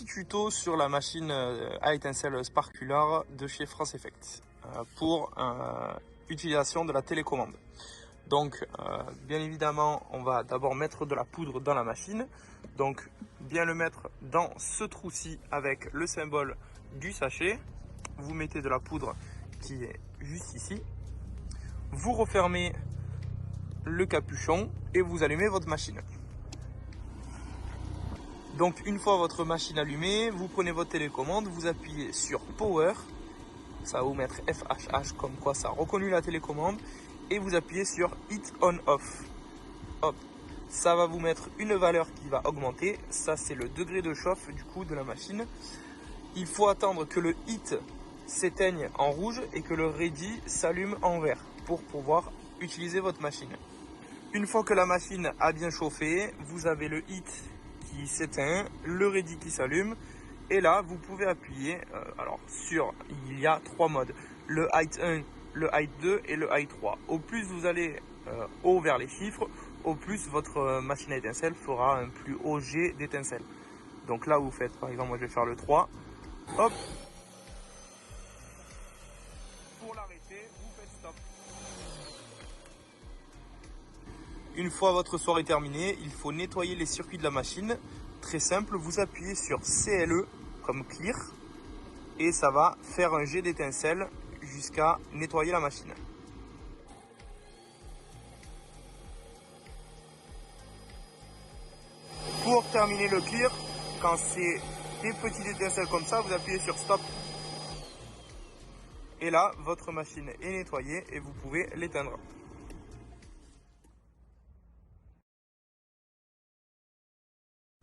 tuto sur la machine à étincelles Sparkular de chez France Effect pour utilisation de la télécommande. Donc bien évidemment on va d'abord mettre de la poudre dans la machine, donc bien le mettre dans ce trou-ci avec le symbole du sachet. Vous mettez de la poudre qui est juste ici, vous refermez le capuchon et vous allumez votre machine. Donc une fois votre machine allumée, vous prenez votre télécommande, vous appuyez sur Power, ça va vous mettre FHH comme quoi ça a reconnu la télécommande, et vous appuyez sur Hit On Off. Hop, ça va vous mettre une valeur qui va augmenter, ça c'est le degré de chauffe du coup de la machine. Il faut attendre que le hit s'éteigne en rouge et que le ready s'allume en vert pour pouvoir utiliser votre machine. Une fois que la machine a bien chauffé, vous avez le hit qui s'éteint, le ready qui s'allume, et là vous pouvez appuyer il y a 3 modes, le height 1, le height 2 et le height 3. Au plus vous allez haut vers les chiffres, au plus votre machine à étincelles fera un plus haut jet d'étincelles. Donc là vous faites, par exemple, moi je vais faire le 3, hop, pour l'arrêter vous faites stop. Une fois votre soirée terminée, il faut nettoyer les circuits de la machine. Très simple, vous appuyez sur CLE comme clear et ça va faire un jet d'étincelles jusqu'à nettoyer la machine. Pour terminer le clear, quand c'est des petites étincelles comme ça, vous appuyez sur stop. Et là, votre machine est nettoyée et vous pouvez l'éteindre.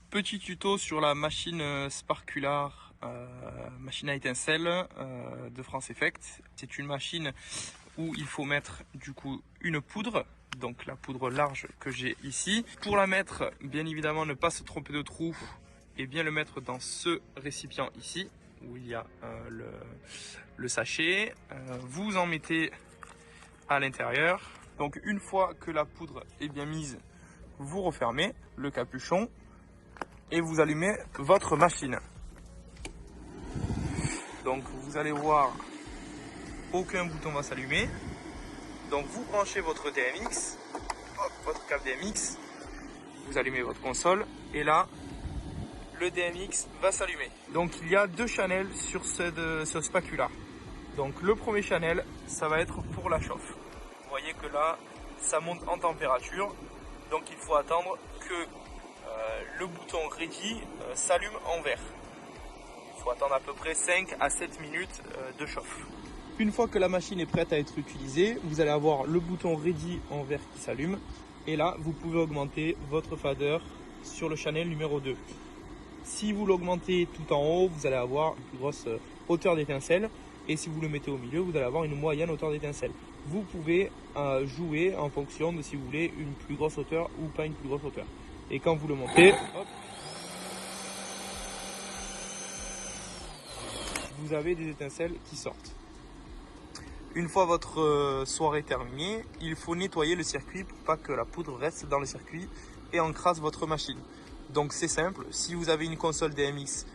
Petit tuto sur la machine Sparkular, machine à étincelles de France Effect. C'est une machine où il faut mettre du coup une poudre, donc la poudre large que j'ai ici. Pour la mettre, bien évidemment, ne pas se tromper de trou et bien le mettre dans ce récipient ici où il y a le sachet. Vous en mettez à l'intérieur. Donc une fois que la poudre est bien mise, vous refermez le capuchon et vous allumez votre machine. Donc vous allez voir, aucun bouton va s'allumer. Donc vous branchez votre DMX, hop, votre câble DMX, vous allumez votre console et là le DMX va s'allumer. Donc il y a 2 channels sur ce Sparkular. Donc le premier channel, ça va être pour la chauffe. Vous voyez que là ça monte en température, donc il faut attendre que le bouton ready s'allume en vert. Il faut attendre à peu près 5 à 7 minutes de chauffe. Une fois que la machine est prête à être utilisée, vous allez avoir le bouton ready en vert qui s'allume. Et là, vous pouvez augmenter votre fader sur le channel numéro 2. Si vous l'augmentez tout en haut, vous allez avoir une plus grosse hauteur d'étincelle. Et si vous le mettez au milieu, vous allez avoir une moyenne hauteur d'étincelle. Vous pouvez jouer en fonction de si vous voulez une plus grosse hauteur ou pas une plus grosse hauteur. Et quand vous le montez, hop, vous avez des étincelles qui sortent. Une fois votre soirée terminée, il faut nettoyer le circuit pour pas que la poudre reste dans le circuit et encrasse votre machine. Donc c'est simple, si vous avez une console DMX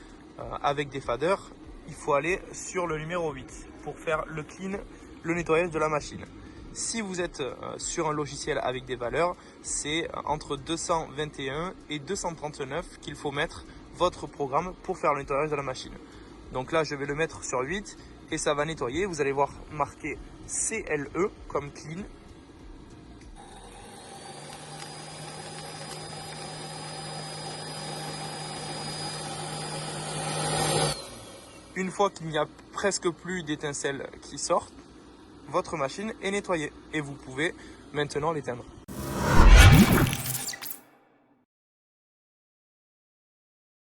avec des faders, il faut aller sur le numéro 8 pour faire le clean, le nettoyage de la machine. Si vous êtes sur un logiciel avec des valeurs, c'est entre 221 et 239 qu'il faut mettre votre programme pour faire le nettoyage de la machine. Donc là, je vais le mettre sur 8 et ça va nettoyer. Vous allez voir marqué CLE comme clean. Une fois qu'il n'y a presque plus d'étincelles qui sortent, votre machine est nettoyée et vous pouvez maintenant l'éteindre.